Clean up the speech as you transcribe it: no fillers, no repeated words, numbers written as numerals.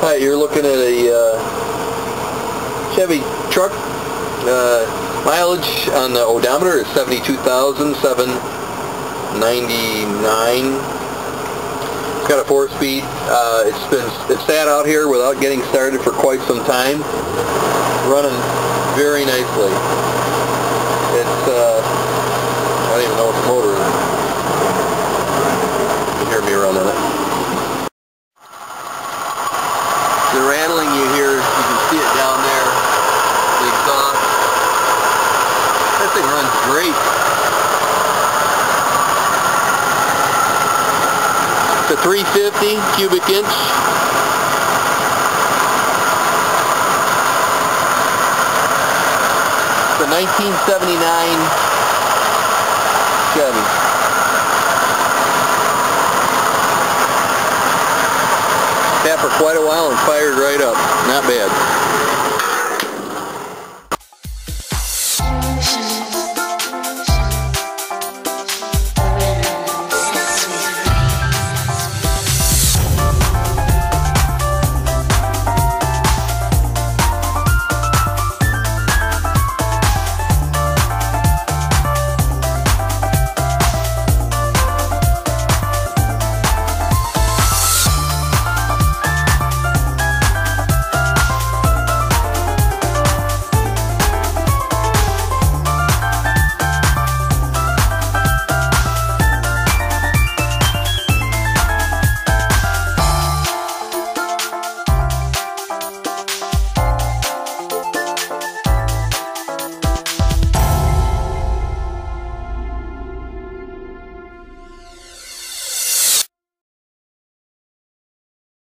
Hi, you're looking at a Chevy truck. Mileage on the odometer is 72,799. It's got a 4-speed. It's sat out here without getting started for quite some time. Running very nicely. It's I don't even know what the motor is. You can hear me running it. The rattling you hear, you can see it down there. The exhaust. That thing runs great. It's a 350 cubic inch. It's a 1979 Chevy. Sat for quite a while and fired right up. Not bad.